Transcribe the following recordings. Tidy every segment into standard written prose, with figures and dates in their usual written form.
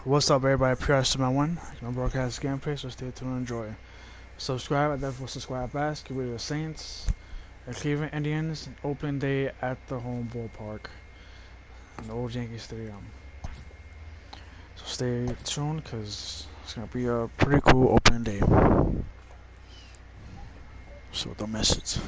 What's up, everybody? Prsuperman1 my broadcast gameplay, so stay tuned and enjoy. Subscribe, I definitely subscribe fast. Get rid of the Saints, the Cleveland Indians, opening day at the home ballpark, in the old Yankee Stadium. So stay tuned, because it's going to be a pretty cool opening day. So don't miss it.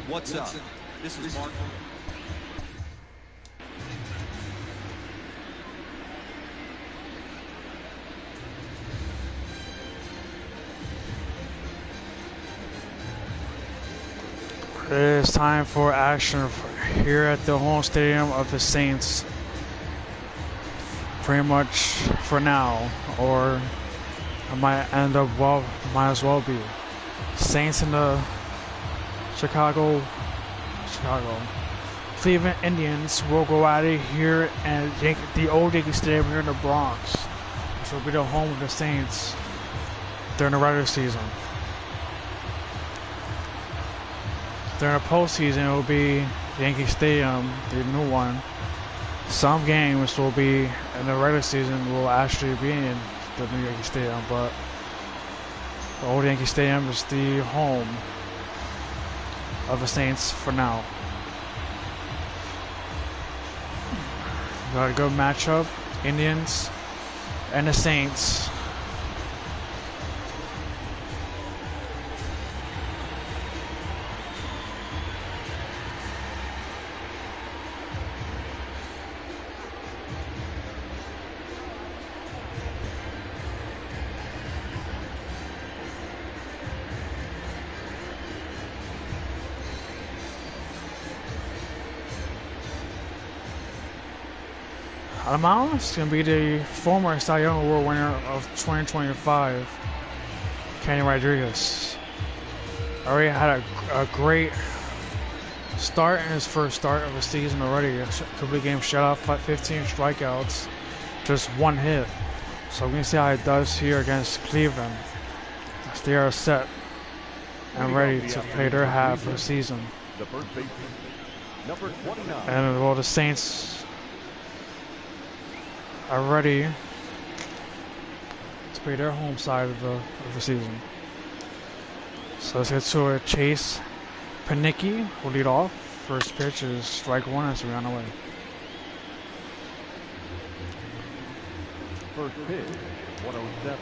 What's up? This is Mark. It's time for action here at the home stadium of the Saints. Pretty much for now, or it might end up might as well be. Saints in the Chicago. Cleveland Indians will go at it here at the old Yankee Stadium here in the Bronx, which will be the home of the Saints during the regular season. During the postseason, it will be Yankee Stadium, the new one. Some games will be in the regular season will actually be in the new Yankee Stadium, but the old Yankee Stadium is the home of the Saints for now. Got a good matchup, Indians and the Saints. Amount is going to be the former Cy Young Award winner of 2025, Kenny Rodriguez. Already had a great start in his first start of the season already. A complete game shutout, 15 strikeouts, just one hit. So we're going to see how it does here against Cleveland. They are set and ready to play their half of the season. And well, the Saints are ready to play their home side of the season. So let's get to it. Chase Panicki will lead off. First pitch is strike one as we're on the way. First pitch, 107.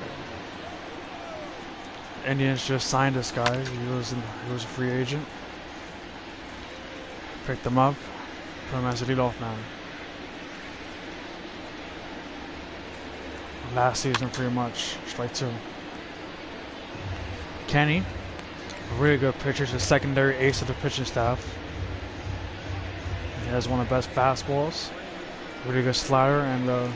Indians just signed this guy. He was a free agent. Picked him up, put him as a leadoff man. last season pretty much. Strike 2. Kenny, really good pitcher, the secondary ace of the pitching staff. He has one of the best fastballs, really good slider, and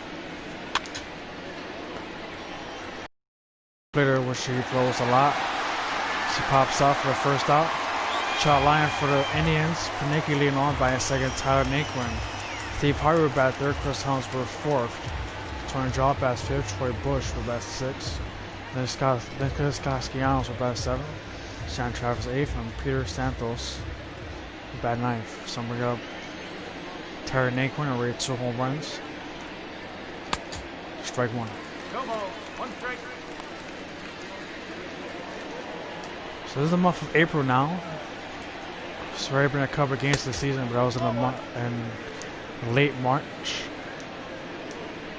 splitter, which he throws a lot. She pops off for the first out. Shot line for the Indians. Panicki leading on by a second. Tyler Naquin. Steve Harvey bat third. Chris HelmsWorth fourth. Tony Jaa bats fifth. Troy Bush for bat sixth. Nicholas Castellanos for bat seventh. Sean Travis eighth. And Peter Santos for bat ninth. Summary up. Tyler Naquin and rated 2 home runs. Strike 1. One strike. So this is the month of April now. It's already been a couple of games this season, but that was in the month in late March.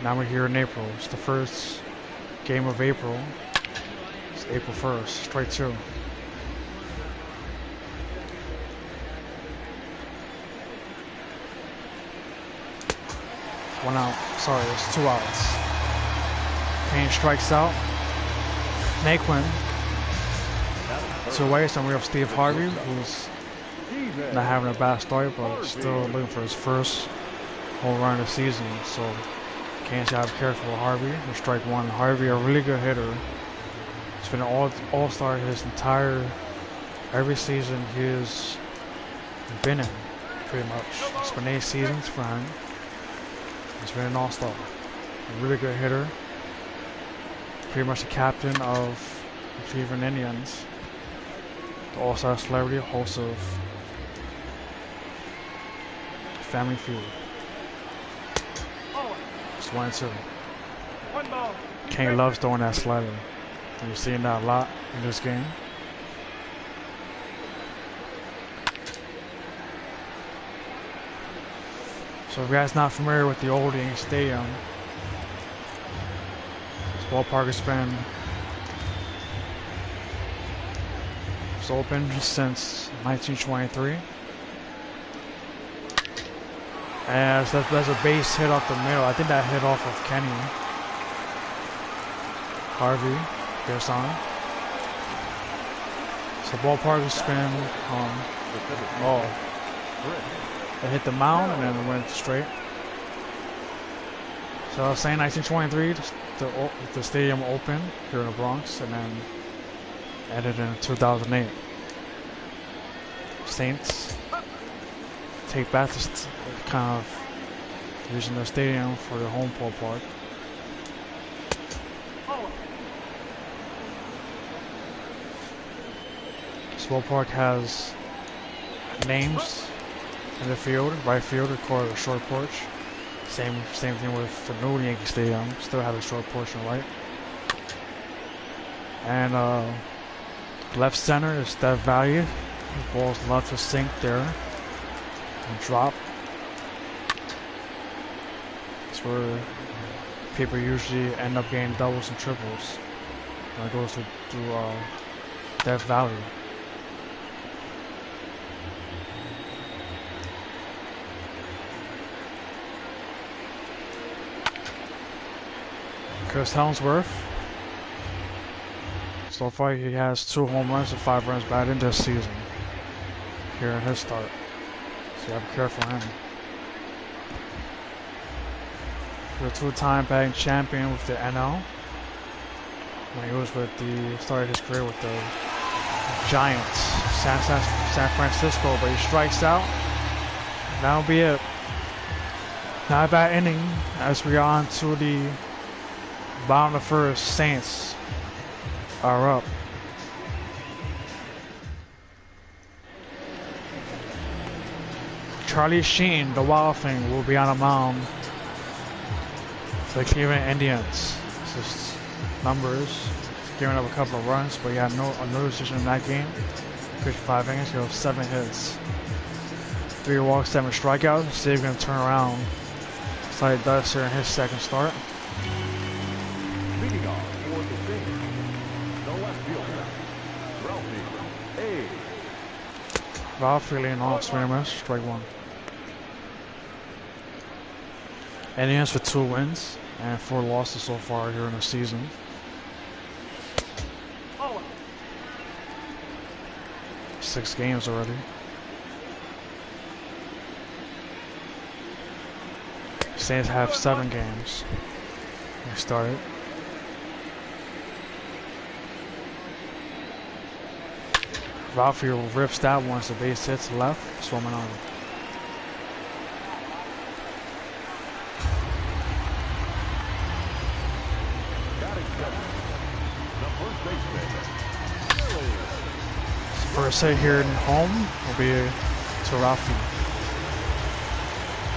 Now we're here in April. It's the first game of April. It's April 1st. Strike 2. One out. Sorry, it's 2 outs. Kane strikes out. Naquin. 2 ways, and we have Steve Harvey, who's not having a bad start, but still looking for his first home run of the season. So Kane's got to be careful with Harvey. And strike 1. Harvey, a really good hitter. He's been an all-star his entire every season he's been in, pretty much. It's been 8 seasons for him. He's been an all-star. A really good hitter. Pretty much the captain of the Cleveland Indians. The all-star celebrity, host of Family Feud. It's 1-2. Kane loves throwing that slider. You're seeing that a lot in this game. So if you guys not familiar with the old Yankee Stadium, this ballpark has been open since 1923. And there's a base hit off the middle. I think that hit off of Kenny. Harvey gets on. So ballpark has been it hit the mound and then it went straight. So I was saying 1923, the stadium opened here in the Bronx, and then ended in 2008. Saints take back this kind of using the stadium for their home ballpark. This ballpark has names in the field. Right field, of course, a short porch. Same thing with the new Yankee Stadium. Still have a short porch on right. And left center is Death Valley. The ball's love to sink there and drop. It's where people usually end up getting doubles and triples when it goes to Death Valley. Chris HelmsWorth. So far he has 2 home runs and 5 runs batted in this season. Here in his start. So you have to be careful of him. He's a 2-time batting champion with the NL. When he was with started his career with the Giants, San Francisco, but he strikes out. That'll be it. Not a bad inning as we are on to the bottom of the first. Saints are up. Charlie Sheen, the Wild Thing, will be on the mound for the Cleveland Indians. Just numbers, giving up a couple of runs, but he had no decision in that game. 55 innings, he has 7 hits, 3 walks, 7 strikeouts. See if he's going to turn around. So he does here in his second start. Leading off for the Saints, the left fielder, Ralphie leading off, swing and miss, strike 1. Indians with 2 wins. and 4 losses so far here in the season. Oh. 6 games already. Saints have 7 games. They started. Ralphie rips that one, so base hits left, swimming on. First hit here in home will be to Ralphie.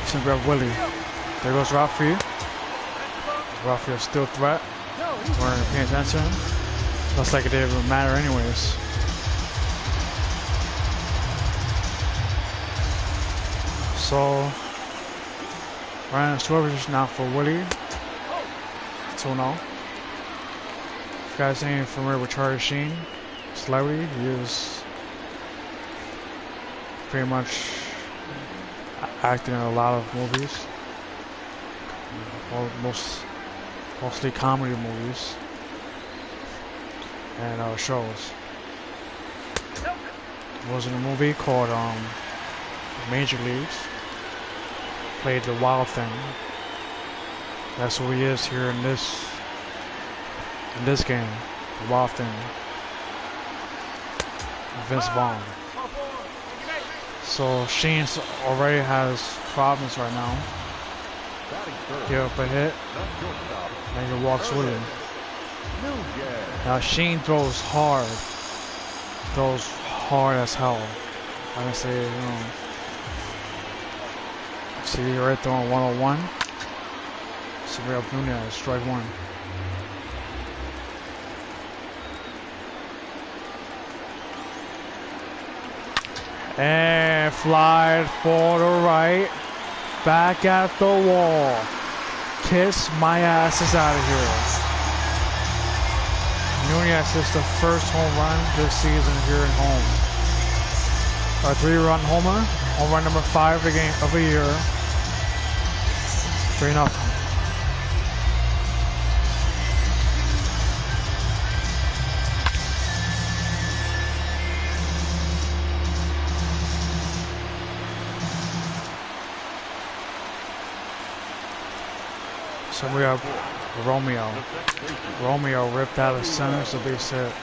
He's gonna grab Willie. There goes Ralphie. Ralphie is still a threat. We're paying attention. Looks like it didn't even matter anyways. So, Ryan Stewart now for Willie. 2-0. If you guys ain't familiar with Charlie Sheen, Celebratie, he is pretty much acting in a lot of movies. Mostly comedy movies and shows. There was in a movie called Major Leagues. Played the Wild Thing. That's who he is here in this game. The Wild Thing. Vince Vaughn. So Sheen already has problems right now. Give up a hit, and he walks with him. Now Sheen throws hard as hell. I can say, you know. See, right throwing 101. Samuel Nunez, strike 1. And fly for the right. Back at the wall. Kiss my ass is out of here. Nunez is the first home run this season here at home. A 3-run homer. Home run number 5 of the year. 3-0. So we have Romeo. Romeo ripped out of center, so base hit.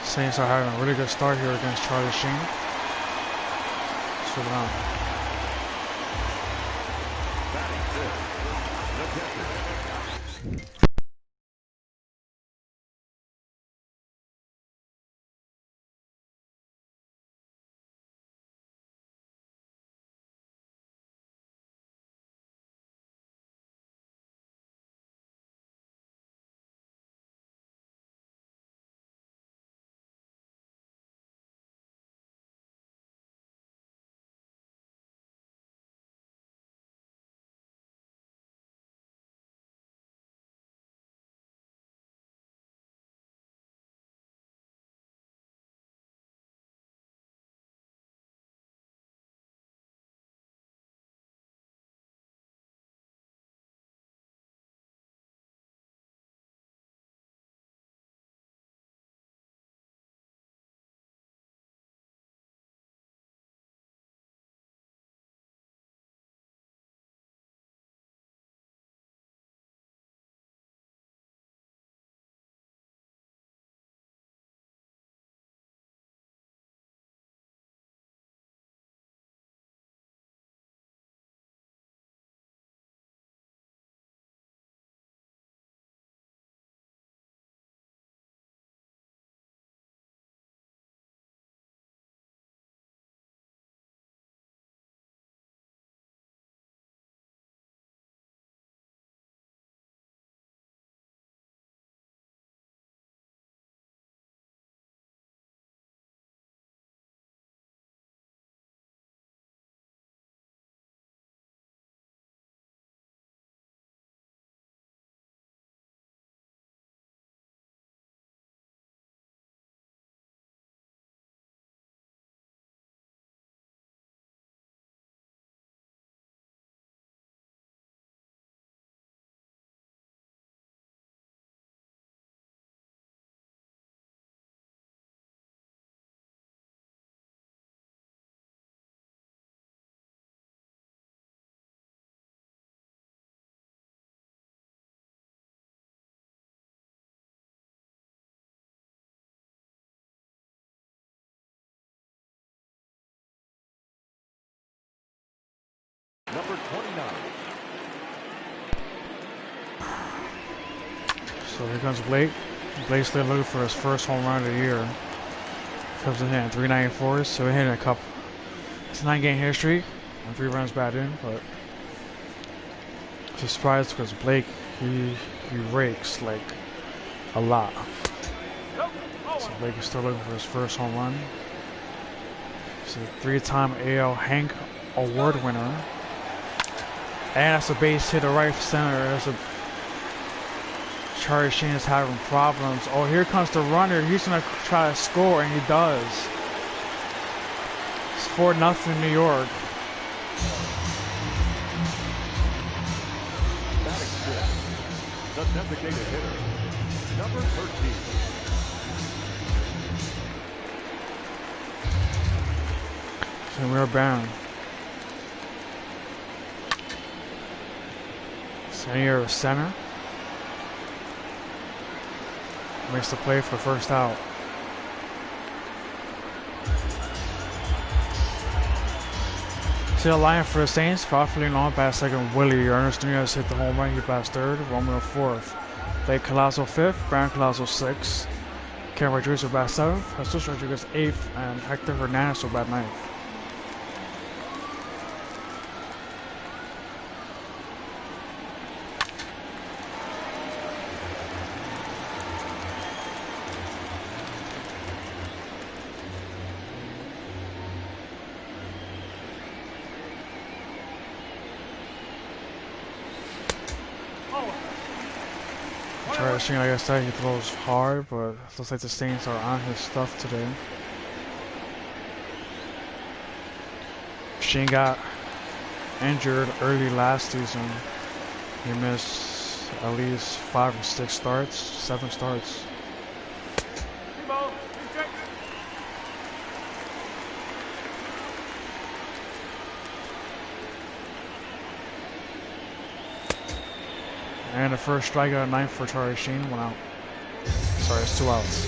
Saints are having a really good start here against Charlie Sheen. Swing on. number 29. So here comes Blake. Blake's looking for his first home run of the year. Comes in hitting 394, so he hit a couple. It's a 9-game hit streak and 3 runs batted in, but I'm surprised because Blake he rakes like a lot. So Blake is still looking for his first home run. He's a 3-time AL Hank Award winner. And that's a base hit to right center. That's a Charlie Sheen is having problems. Oh, here comes the runner. He's gonna try to score, and he does. It's 4-0 New York. Batting fifth, the designated hitter, number 13. And we're bound. Senior center. Makes the play for first out. See the line for the Saints. Properly on past second. Willie Ernest Nunez hit the home run. He passed third. Romeo fourth. Blake Colasso fifth. Brian Colasso sixth. Ken Rodriguez will bat seventh. Jesus Rodriguez eighth. And Hector Hernandez will bat ninth. Charlie Sheen, like I said, he throws hard, but it looks like the Saints are on his stuff today. Sheen got injured early last season. He missed at least 5 or 6 starts, 7 starts. And the first strikeout at 9 for Charlie Sheen went out. Sorry, it's 2 outs.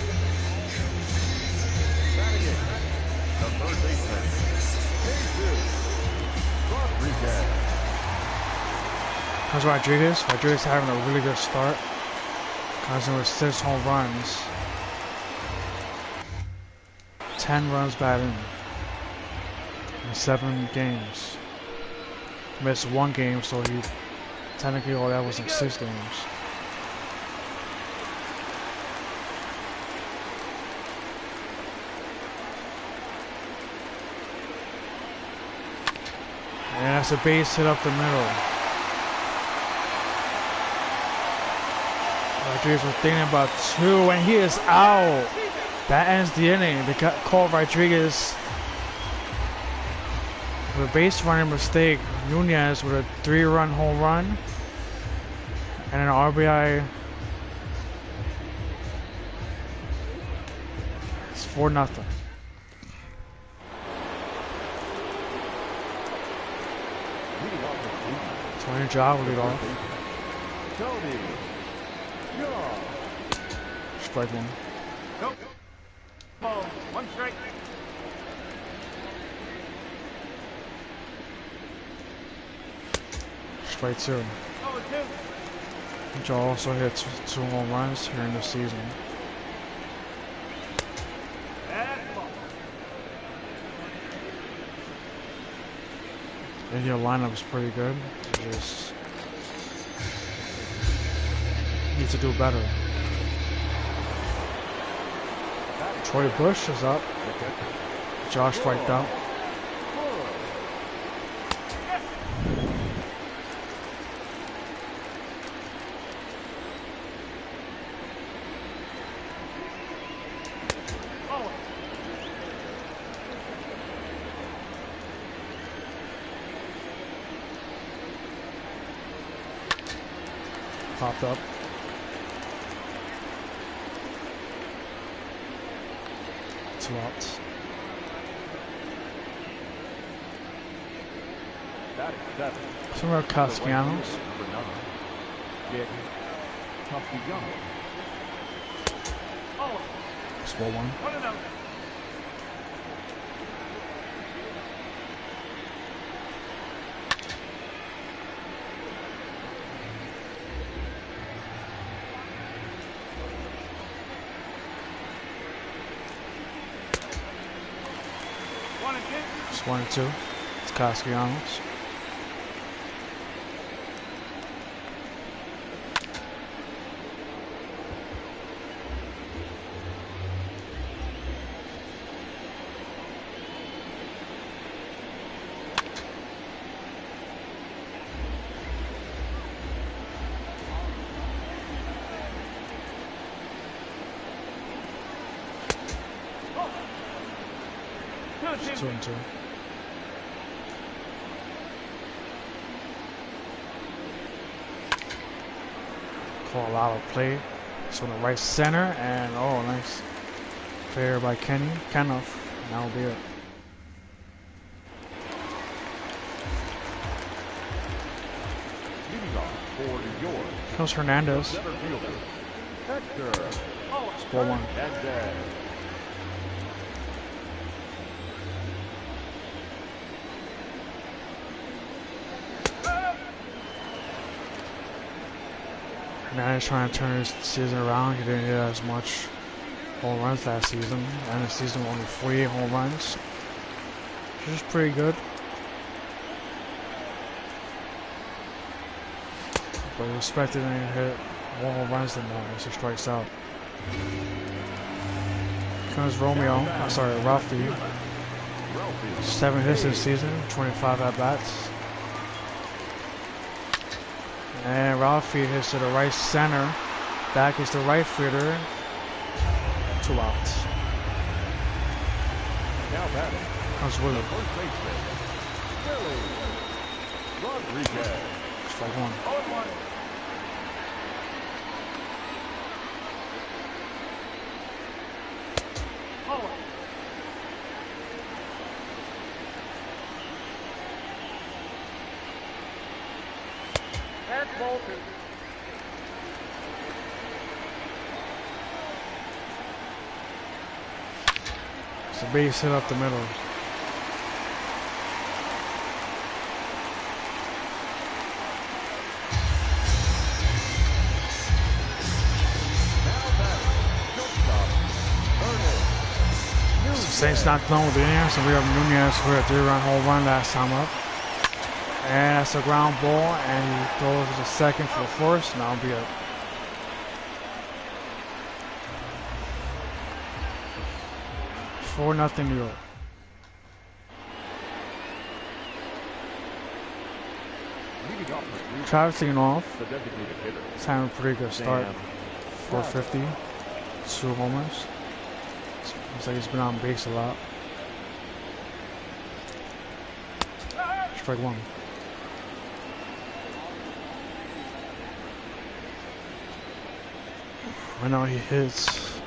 Batting eighth, the third baseman, Rodriguez. Comes Rodriguez. Rodriguez having a really good start. Comes in with 6 home runs. 10 runs batted in 7 games. Missed 1 game, so he technically all that was in 6 games. And that's a base hit up the middle. Rodriguez was thinking about 2, and he is out. That ends the inning. They called Rodriguez for a base running mistake. Nunez with a 3-run home run and an RBI. It's 4-0. Tony Jaa will lead off. Tony Jaa. Strike 1. Nope. Ball, 1 strike. Strike 2. Jaa also hit 2 home runs here in the season. And your lineup is pretty good. You just need to do better. Troy Bush is up. Josh striked out. Popped up. Two outs. Some more Castellanos. Small one. It's 1-2. It's Castellanos. It's 2-2. Call out of play. It's on the right center, and oh, nice fair by Kenny. Kenneth. That'll be it. Comes Hernandez. It's ball one. Hernandez trying to turn his season around. He didn't hit as much home runs last season. And the season only 48 home runs, which is pretty good. But he expected him to hit more home runs than that as he strikes out. Comes Ralphie. 7 hits this season, 25 at-bats. And Ralphie hits to the right center. Back is the right fielder. 2 outs. Now batting. Comes Willard. First baseman. Rodriguez. Strike one. It's a base hit up the middle. Saints not done with the innings, and we have Nunez who had a 3-run home run last time up. And that's a ground ball, and he throws to second for the first, and that'll be it. $4-0 New York. Travis leading off. He's having a pretty good start. 450, 2 homers. Looks like he's been on base a lot. Strike one. I know he hits.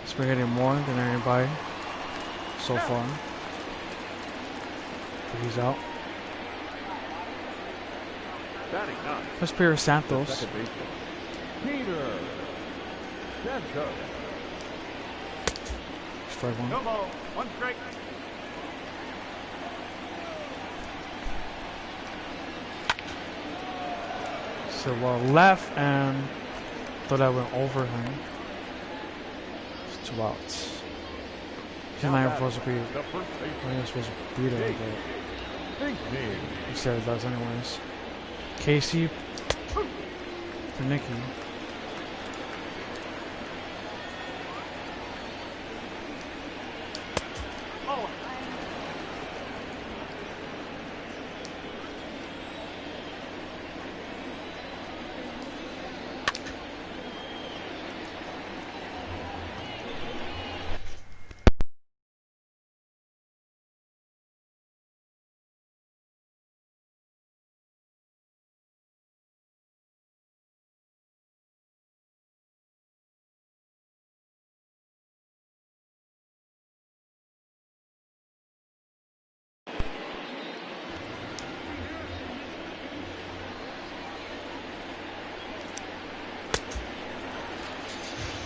He's been hitting more than anybody so far. But he's out. That's Peter Santos. Peter Santos. Strike one. No ball. 1 strike. So left, and thought that went over him. It's 2 outs. He's not even supposed to be. He's not supposed to beat him, but he said it does anyways. Casey to Nicky.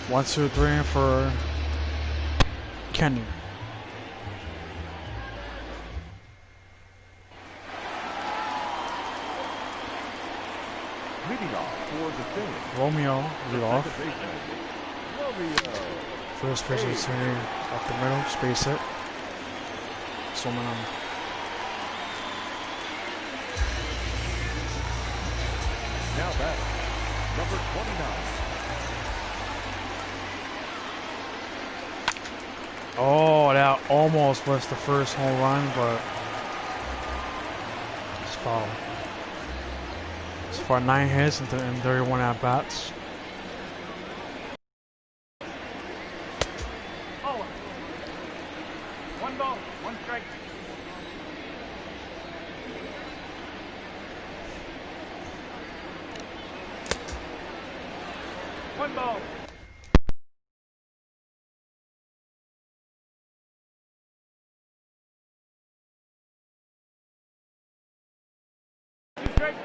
One, two, three for Kenny. Leading off for the Saints. Romeo lead off. Romeo. First pitch is turning up the middle, space it. swimming on. Now back, number 29. Oh, that almost was the first home run, but it's foul. It's for 9 hits and 31 at bats. Oh, 1 ball, 1 strike. One ball. Two strikes.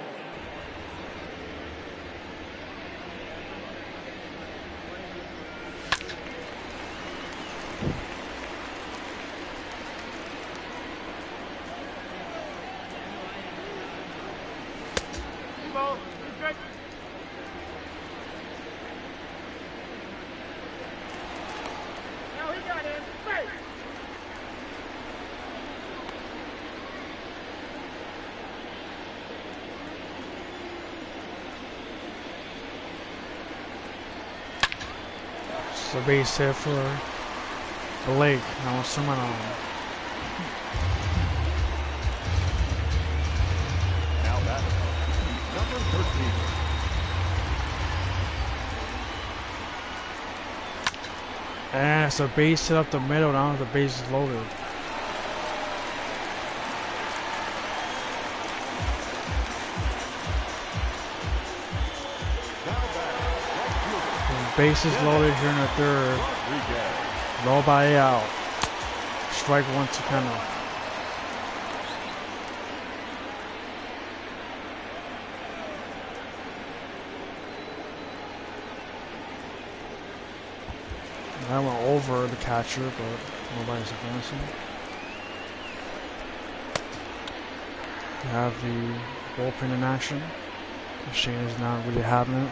Two balls, 2 strikes. Now he got in. Strike. It's a base hit for the Lake. Now we're swimming on. Now back, number 13. And it's a base hit up the middle. Now the base is loaded. Now back, right fielder. The base is loaded here in the third. Rodriguez. Nobody out. Strike 1 to Kendall. I went over the catcher, but nobody's advancing. You have the bullpen in action. Shane is not really having it.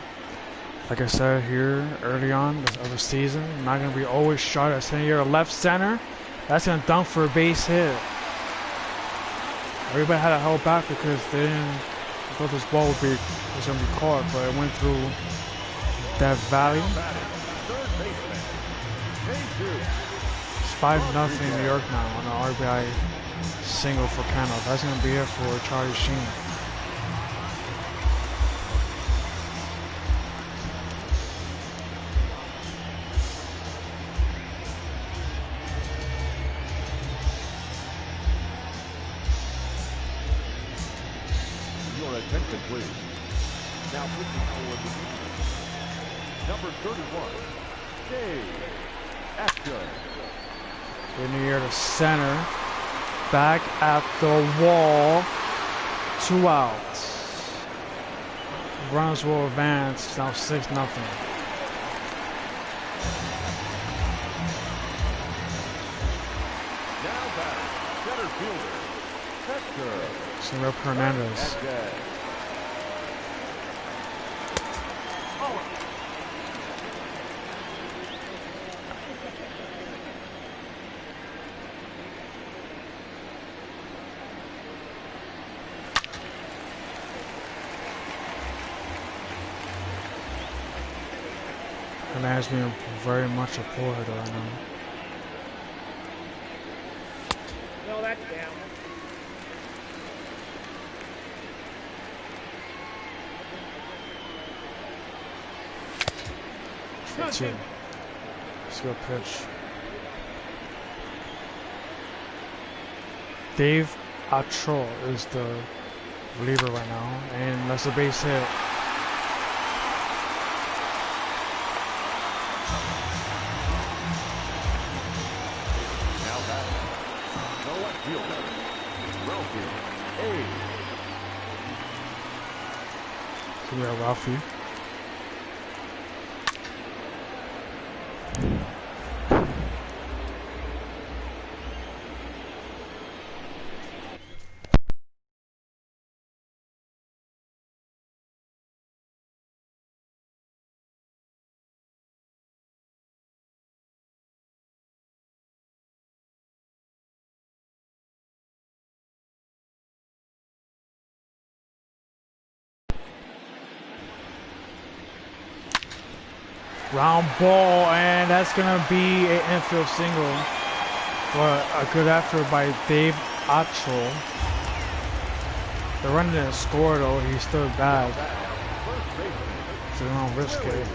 Like I said here early on of the season, I'm not going to be always shot at center. You're a left center. That's going to dunk for a base hit. Everybody had to hold back because they didn't thought this ball was going to be caught, but it went through that valley. Third baseman. It's 5-0 New York now on an RBI single for Kendall. That's going to be it for Charlie Sheen. Your attention, please. Now pushing forward the number 31, Dave. Action. In near the center. Back at the wall. 2 outs. Runners will advance. Now 6-0. Now back, center fielder, Hector. Senor Hernandez. Hernandez. Hernandez being very much a pull hitter right now. No, that's down. For 2. Let's go pitch. Dave Atro is the reliever right now, and that's a base hit. Now back, no left fielder, Ralphie A. So we have Ralphie. Ground ball, and that's gonna be an infield single. But a good effort by Dave Otchel. The runner didn't score though, he stood back. So they don't risk it.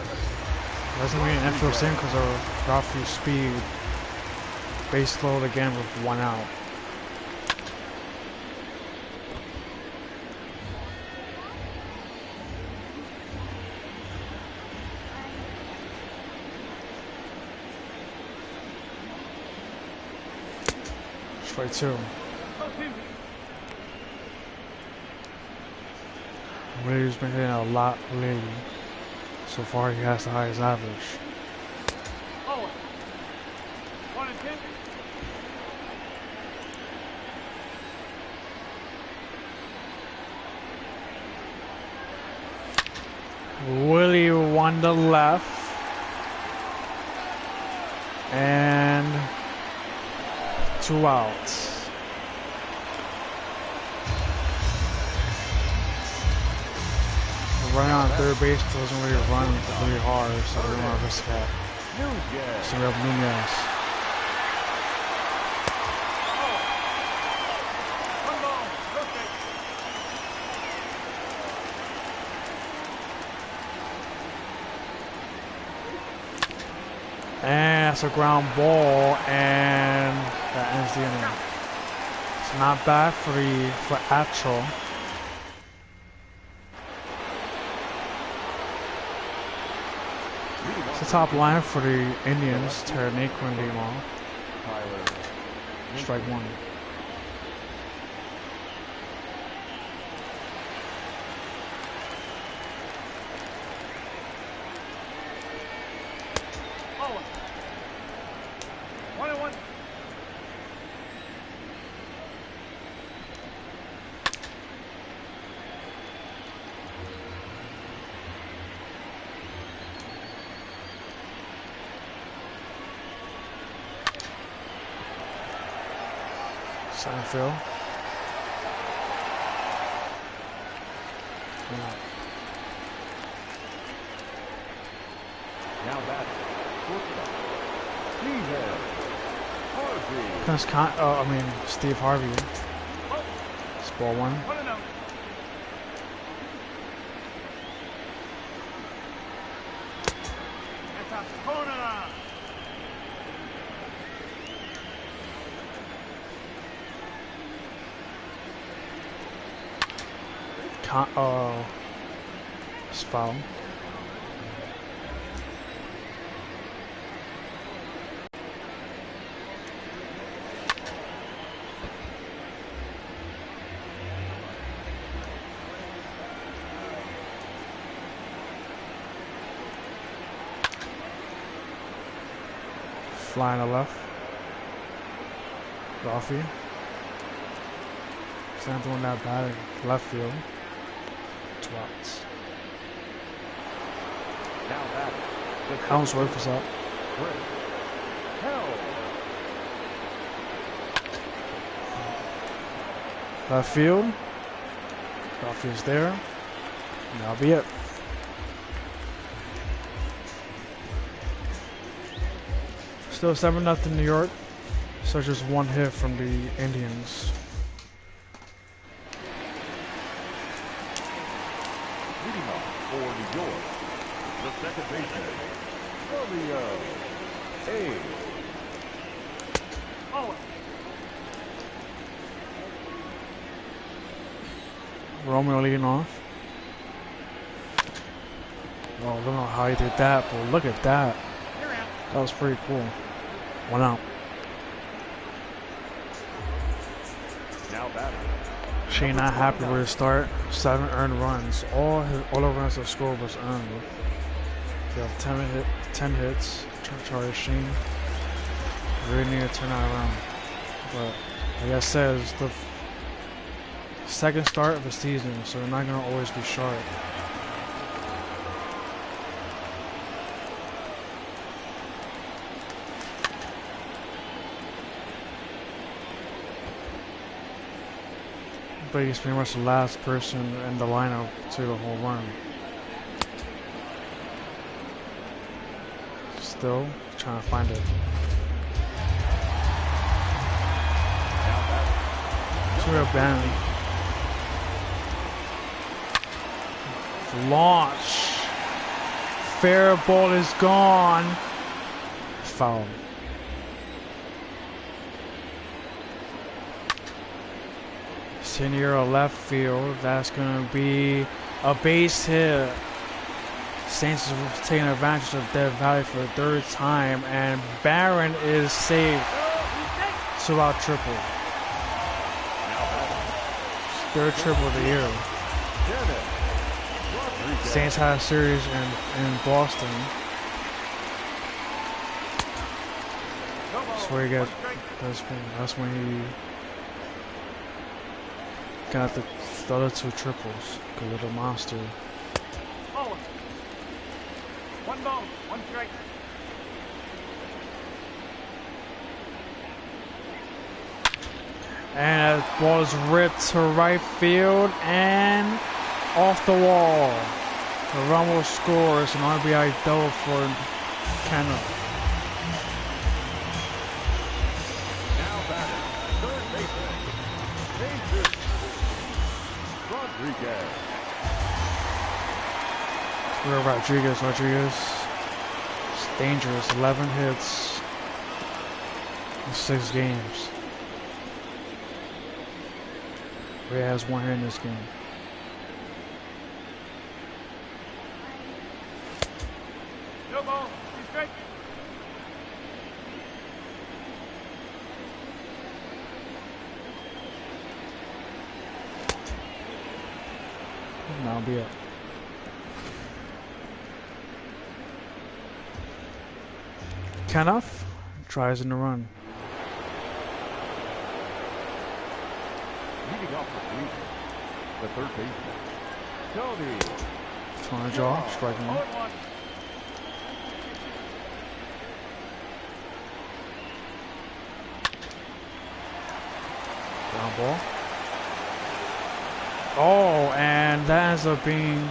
Doesn't mean an infield single because of Rafi's speed. Base load again with 1 out. Strike 2. Willie's been hitting a lot lately. So far, he has the highest average. Oh, 1 and 10. Willie won the left. And 2 outs. Running on third base doesn't really run really hard, so they don't want to risk that. So we have Nunez. One ball. Okay. And that's a ground ball, and that ends the inning. It's not bad for Atchel. It's the top line for the Indians. Terranaqua and Lima. Strike 1. Oh, 1 and 1. Center field. Now back. Steve Harvey. That's Steve Harvey. It's ball 1. 1 and out. That's a corner. It's foul. Flying to left. Rafi. He's not doing that bad in left field. 2 outs. Now back. HelmsWorth is up. Chris HelmsWorth. Left field. Rafi's there. And that'll be it. Still 7-0 New York. So just 1 hit from the Indians. Leading off for New York, the second baseman, Charlie Oh, Romeo leading off. Oh, I don't know how he did that, but look at that. That was pretty cool. 1 out. now batting. Shane not happy with his start. 7 earned runs. All the runs that scored was earned. They have 10 hits. Charlie Sheen. Really need to turn that around. But like I said, it's the second start of the season, so they're not gonna always be sharp. But he's pretty much the last person in the lineup to the home run. Still trying to find it. To a band. Launch. Fair ball is gone. Foul. Senior left field. That's gonna be a base hit. Saints is taking advantage of Death Valley for the third time, and Barron is saved. 2-out triple. Third triple of the year. Saints had a series in Boston. That's where he got. That's when he got the other two triples. Good little monster. One ball, one strike. And that ball is ripped to right field and off the wall. The Rumble scores an RBI double for Kenna. Now batter, third baseman, Rodriguez. We're Rodriguez. It's dangerous. 11 hits in 6 games. Ray has 1 hit in this game. No ball, 2 strikes. That'll be it. Kenoff tries in the run. Leading off the third baseman, Tony Jaa striking one. 0-1. Ground ball. Oh, and that ends up being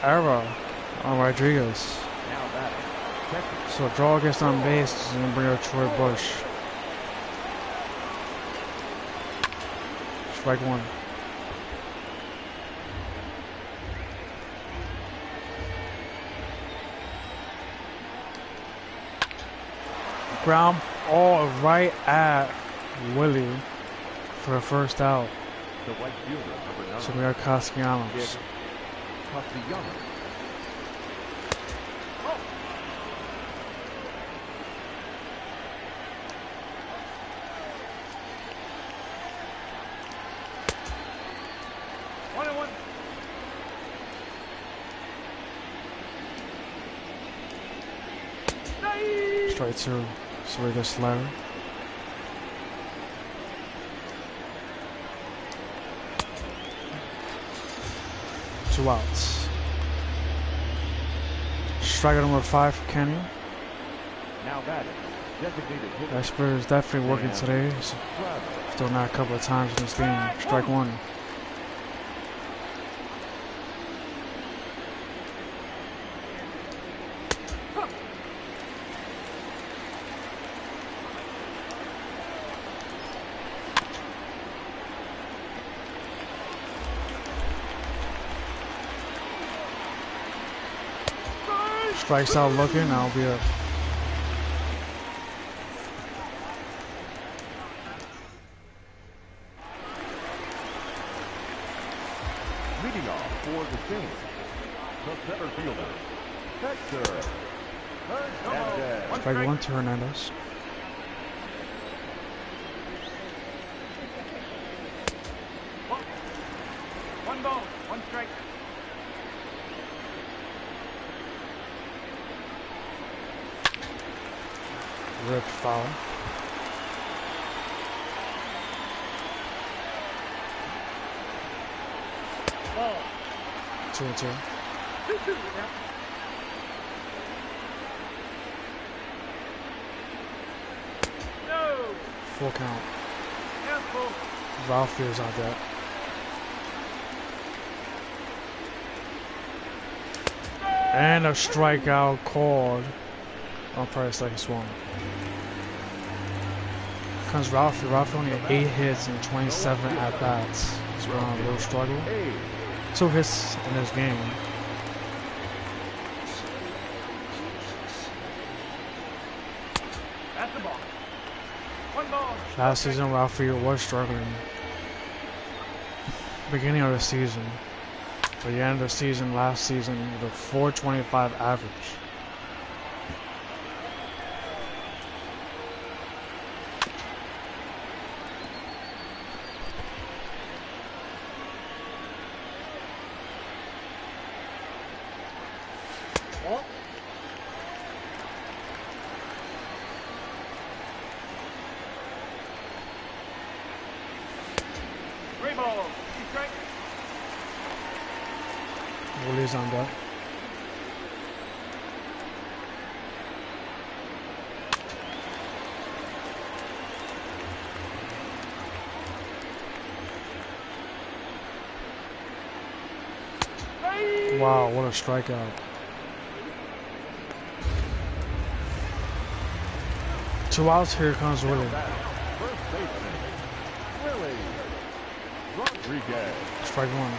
error on Rodriguez. Now batter, So draw gets on base and bring out Troy Bush. Strike 1. Ground all right at Willie for a first out. the right fielder, number 9. So we are Castellanos. Castellanos. Straight to so we go slow. Two outs. Strike number 5 for Kenny. Now batting, designated hitter. Esper is definitely working today. So still not a couple of times in this game. Strike 1. Strikes out looking, I'll be up. Leading off for the Saints, the center fielder, Hector Hernandez. Strike 1 to Hernandez. One ball, one strike. Ripped foul. Ball. 2-2. 2-2. Yeah. No. Full count. Careful. Valfier's on that. And a strikeout called Umpire second swung. Comes Ralphie. Ralphie only had 8 hits and 27 at bats. He's been on a little struggle. 2 hits in this game. That's the ball. 1 ball. Last season, Ralphie was struggling. Beginning of the season. But the end of the season, last season, with a 4.25 average. Willie's on deck. Wow, what a strikeout. Two outs, here comes Willie. First baseman, Willie Rodriguez. Strike one.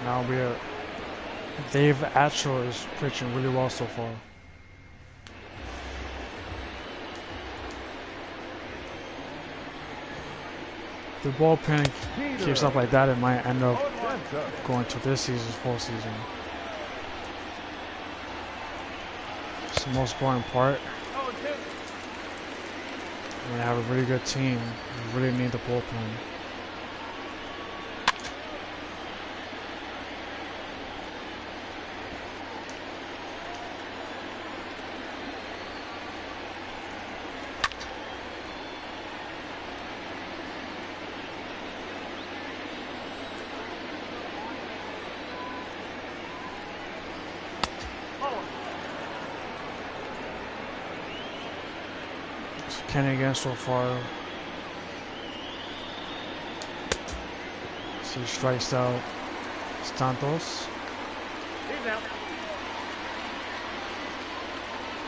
Now we are. Dave Atchell is pitching really well so far. If the bullpen keeps up like that, it might end up going to this season's full season. It's the most important part. We have a really good team. We really need the bullpen. Kenny again so far. So he strikes out Santos. He's out.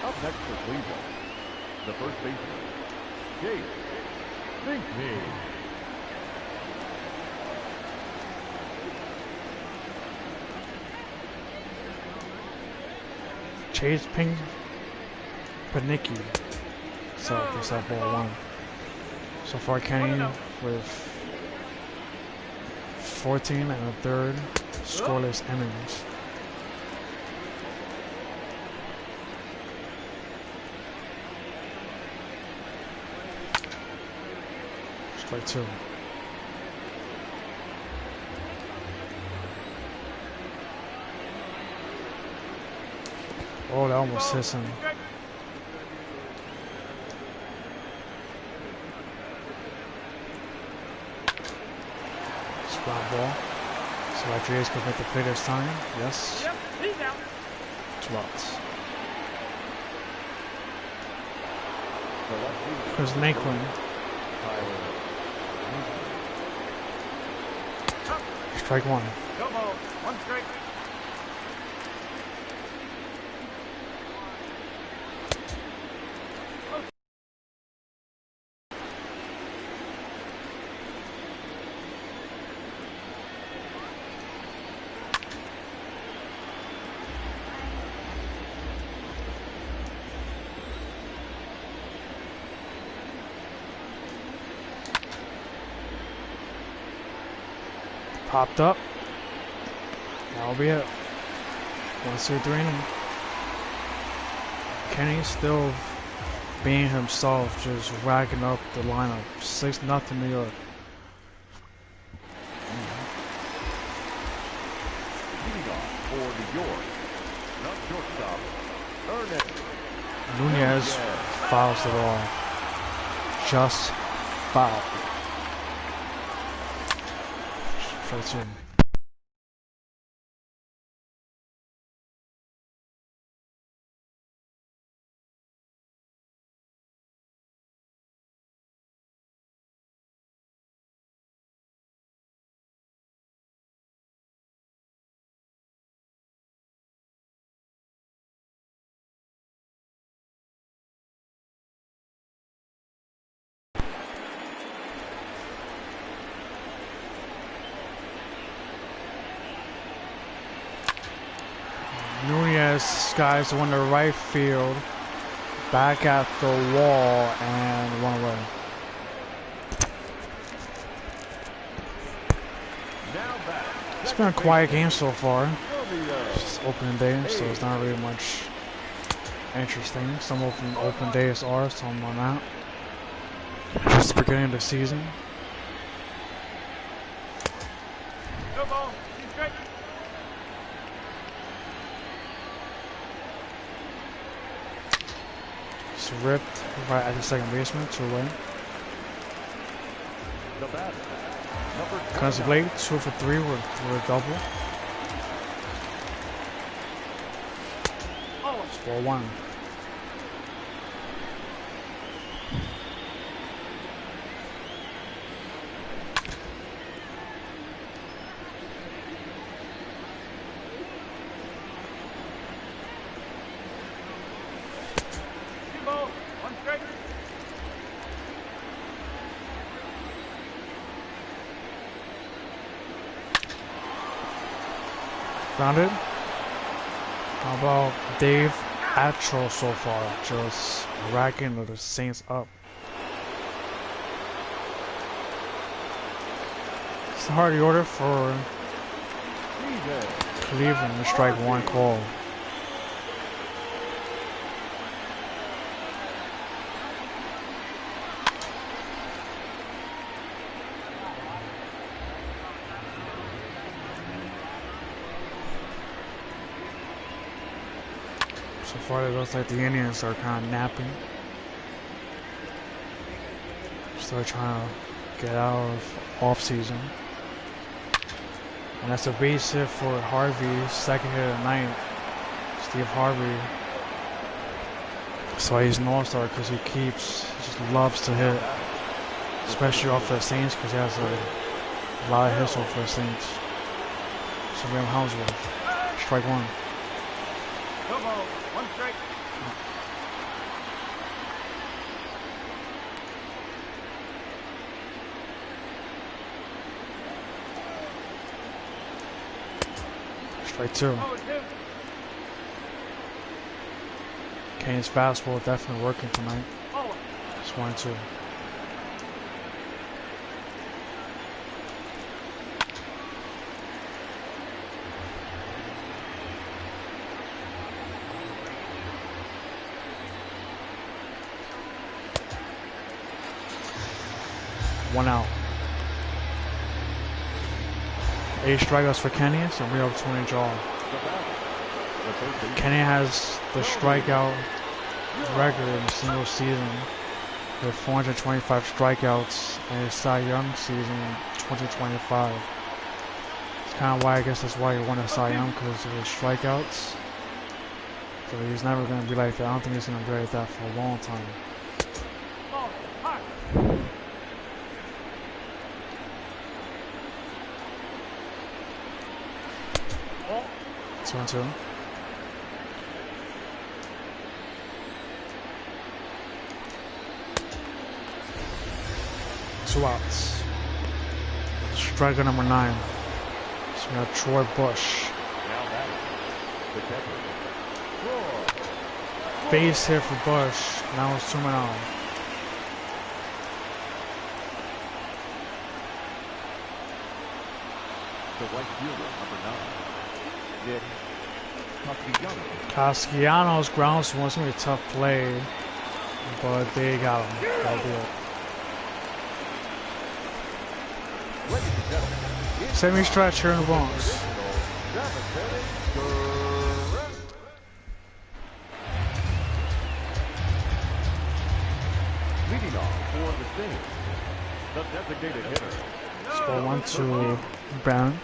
Up next for Cleveland, the first baseman, Chase Pinkney. Chase Panicki. So gets that ball one. So far Kenny with 14 and a third scoreless innings. Strike two. Oh, that almost hits him. Ground ball. So Rodriguez could make the play this time. Yes. Yep, he's out. 2 outs. Chris Naquin. Strike one. No ball. 1 strike. Popped up. That'll be it. 1, 2, 3 inning. Kenny still being himself, just racking up the lineup. 6-0 New York. Leading off for New York, not shortstop, Ernest Nunez fouls it off. Just foul. Strike two. NYS skies to win the right field, back at the wall, and run away. It's been a quiet game so far. It's just opening day, so it's not really much interesting. Some open days are, some are not. Just the beginning of the season. No ball. Strike. It's ripped right at the second baseman, 2 away. The batter, number Celebratie, 2 for 3 with a double. It's 4-1. Found it. How about Dave Atro so far? Just racking the Saints up. It's a hard order for Cleveland to strike one call. So far, it looks like the Indians are kind of napping. Still trying to get out of off-season. And that's a base hit for Harvey, second hit of the night. Steve Harvey. So he's an all-star because he just loves to hit. Especially off the Saints because he has a lot of hits off the Saints. So Chris HelmsWorth. Strike one. No ball. 1 strike. Strike two. Kane's fastball definitely working tonight. It's 1-2. One out. 8 strikeouts for Kenny, so we have Tony Jaa. Kenny has the strikeout record in a single season with 425 strikeouts in his Cy Young season in 2025. It's kind of why I guess that's why he won a Cy Young, because of his strikeouts. So he's never going to be like that. I don't think he's going to be like that for a long time. It's 1-2. Two outs. Striker number 9. So we have Troy Bush. Base hit for Bush. Now it's 2 men on. the right fielder, number 9, Castellanos grounds one's gonna be a tough play, but they got him. That'll do it. Semi-stretch here in the Bronx. Leading off for the Saints, the designated hitter, So 1 to Brown.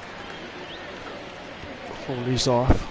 Pull these off.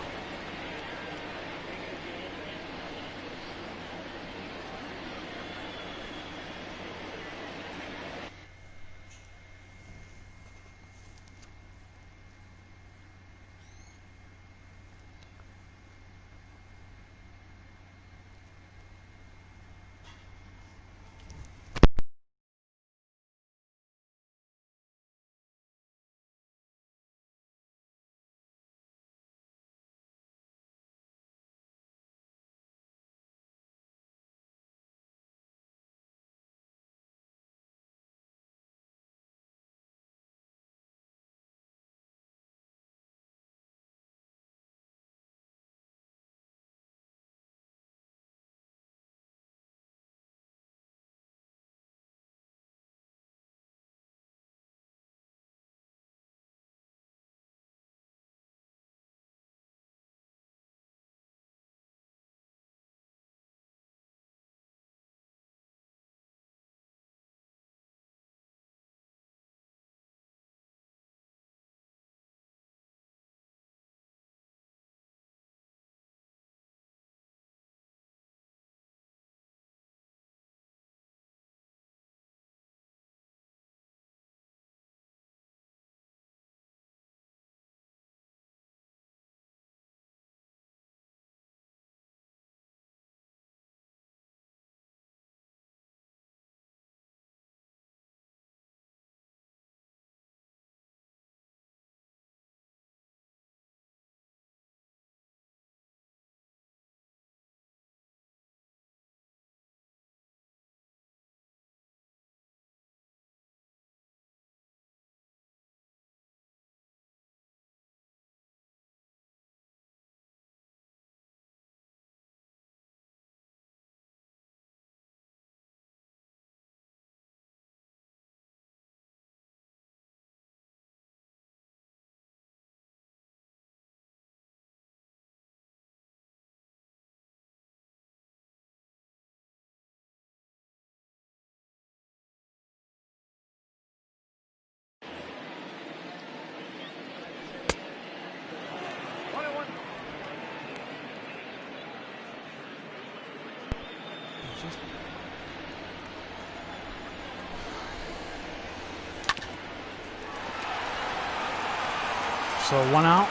So 1 out.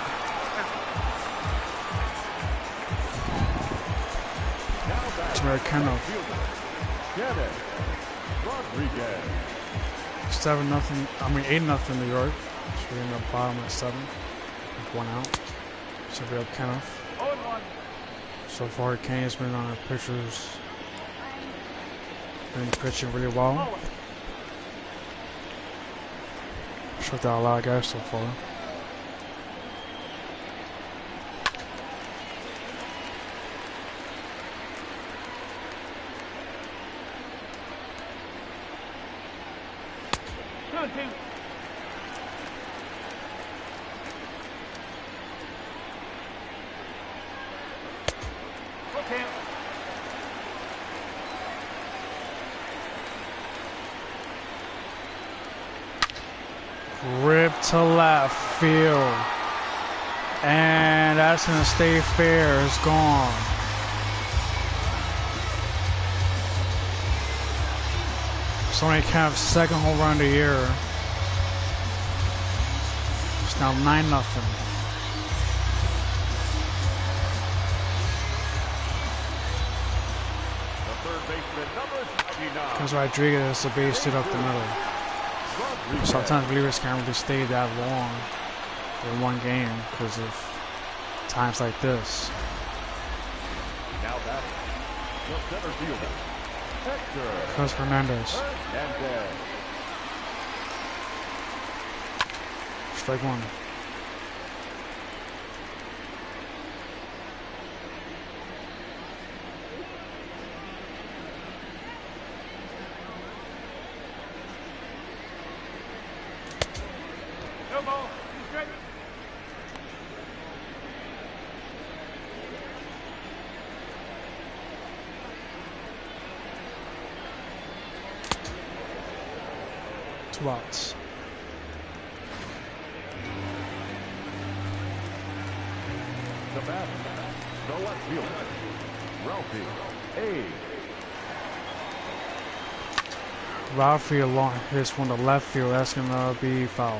It's very kind of 7-0. I mean 8-0 New York. So we're in the bottom at 7 with 1 out. So we have Kenneth. So far, Kane has been on our pitchers. Been pitching really well. Struck out a lot of guys so far. Rip to left field, and that's gonna stay fair. It's gone. Tony Ja's second home run of the year. It's now 9-0. Because Rodriguez, the base hit up the middle. Sometimes relievers can't really stay that long in one game because of times like this. Now back, the center fielder, Chris Hernandez. Strike 1. Two outs. The bat, the left fielder, Ralphie A. Ralphie along hits from the left field. That's gonna be foul.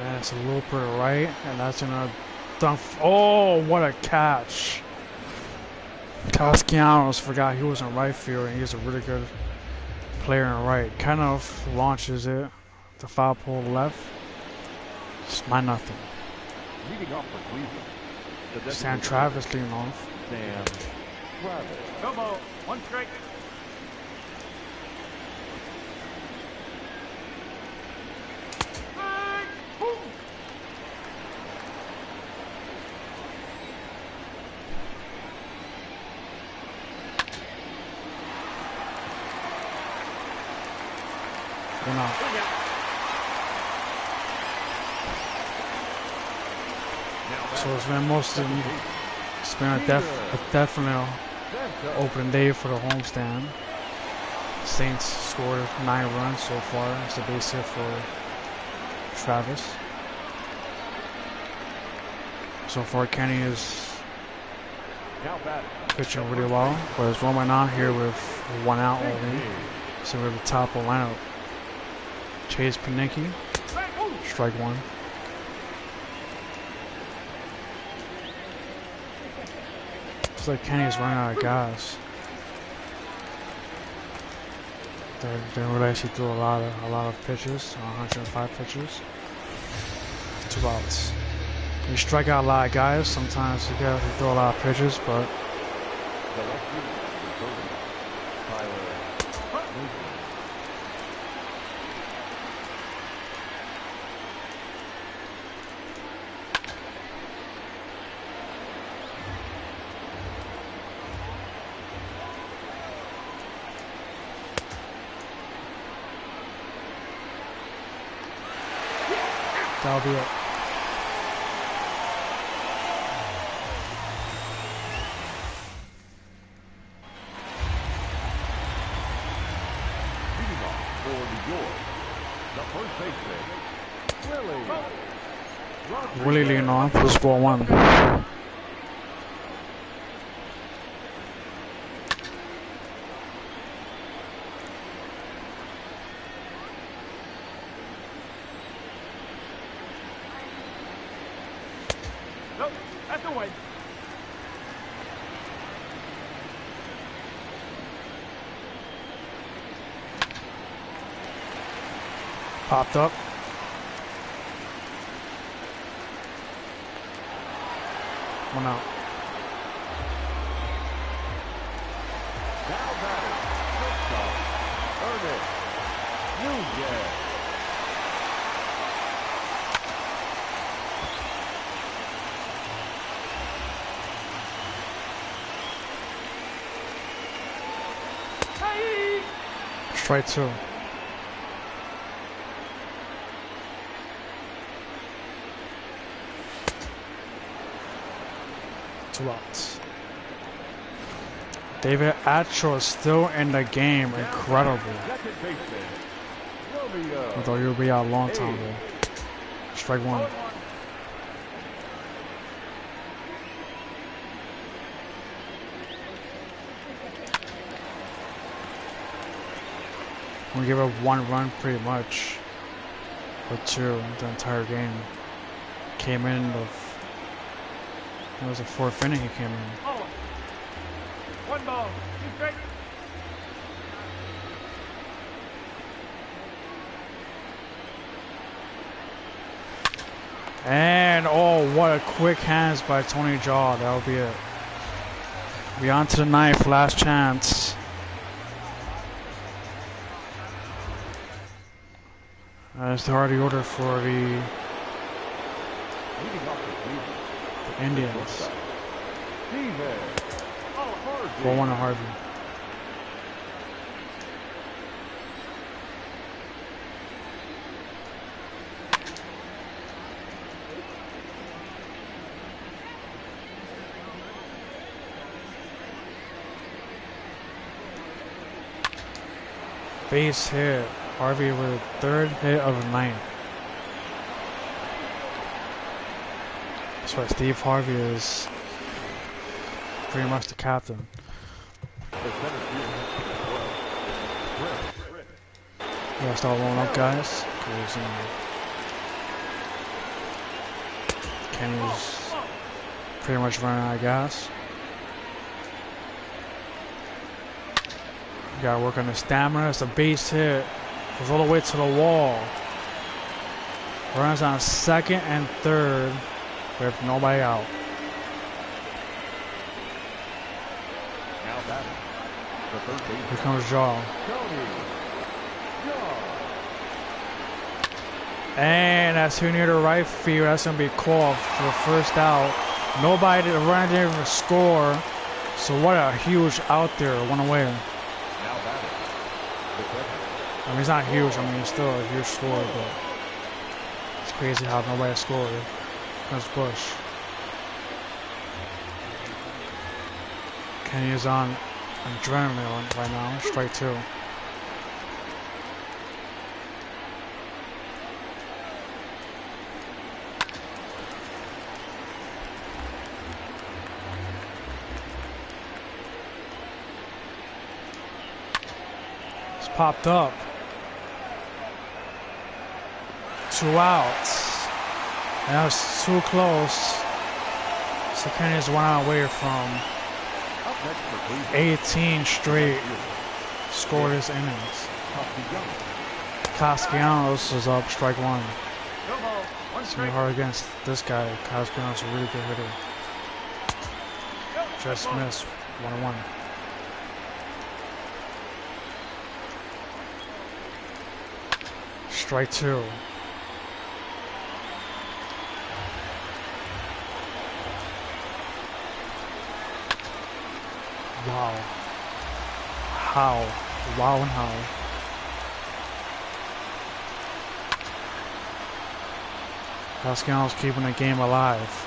That's a little bit right, and that's gonna dunk. Oh, what a catch! Castellanos forgot he was in right field, and he's a really good player in right. Kind of launches it to foul pole left. It's 9-0. Leading off for Cleveland. Sam Travis leading off. Sam Travis. No ball. One strike. So it's been mostly a definite opening day for the homestand. Saints scored 9 runs so far. It's a base hit for Travis. So far, Kenny is pitching really well, but it's rolling on here with 1 out only. So we're at the top of the lineup. Chase Panicki, strike 1. Looks like Kenny's running out of gas. Didn't realize he threw a lot of pitches, 105 pitches. 2 outs. You strike out a lot of guys. Sometimes you throw a lot of pitches, but that'll be it. Leading off for New York, the first baseman, Willie leading off for ball 1. That's the way. Popped up. 1 out. now batting, shortstop, Ernest Nunez. Strike 2. Two outs. David Atcho is still in the game. Incredible. Second baseman, Romeo. I thought he would be out a long time ago. Strike 1. We gave up 1 run pretty much, or 2 the entire game. Came in it was the 4th inning he came in. Oh. 1 ball. 2 strikes. And oh, what a quick hands by Tony Jaa. That'll be it. We on to the 9th, last chance. That's the Hardy order for the Indians. 4-1 to Harvey. base hit. Harvey with the third hit of the night. That's why Steve Harvey is pretty much the captain. We gotta start rolling up, guys. Kenny's pretty much running out of gas. We gotta work on the stamina. It's a base hit. Goes all the way to the wall. Runs on second and third with nobody out. Here comes Jaa. And that's too near the right field. That's going to be called for the first out. Nobody to run there to score. So what a huge out there. One away. I mean, it's not huge. I mean, it's still a huge score, but it's crazy how nobody scored. Comes Bush. Kenny is on adrenaline right now. Strike two. It's popped up. 2 outs. And that was too close. So Kenny's 1 out away from 18 straight scoreless innings. Castellanos is up, strike one. It's gonna be hard against this guy. Castellanos is a really good hitter. Just missed 1-1. Strike two. Wow. How? Wow and how. Castellanos keeping the game alive.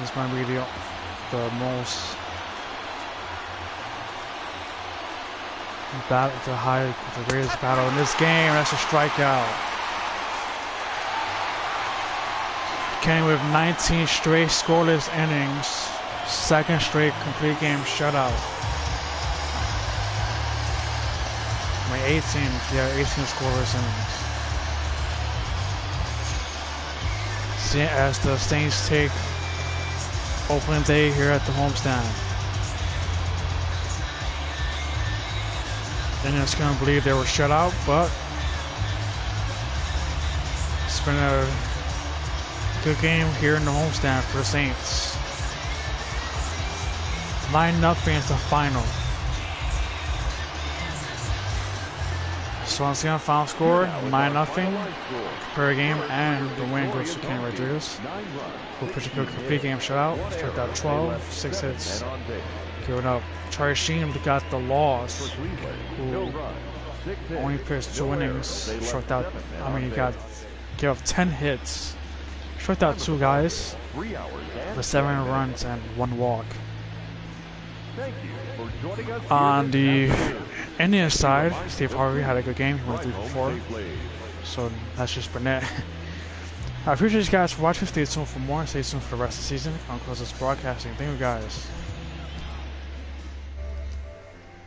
This might be the most the greatest battle in this game. That's a strikeout. Kenny with 19 straight scoreless innings, second straight complete game shutout. I mean 18 scoreless innings. As the Saints take opening day here at the homestand. And it's gonna believe they were shut out, but it's been a good game here in the homestand for the Saints. 9-0 is the final. So once again, final score 9-0 per game, and the win goes to Kenny Rodriguez, who pitched a complete game shutout, struck out 12, 6 hits, giving up. Charlie Sheen got the loss, who only pitched 2 innings, struck out. I mean, he gave up 10 hits. Struck out 2 guys for 7 runs and 1 walk. On the Indian side, Steve Harvey had a good game. He went 3 for 4. So that's just been it. I appreciate you guys for watching. Stay tuned for more. Stay tuned for the rest of the season. I'm Closest Broadcasting. Thank you guys.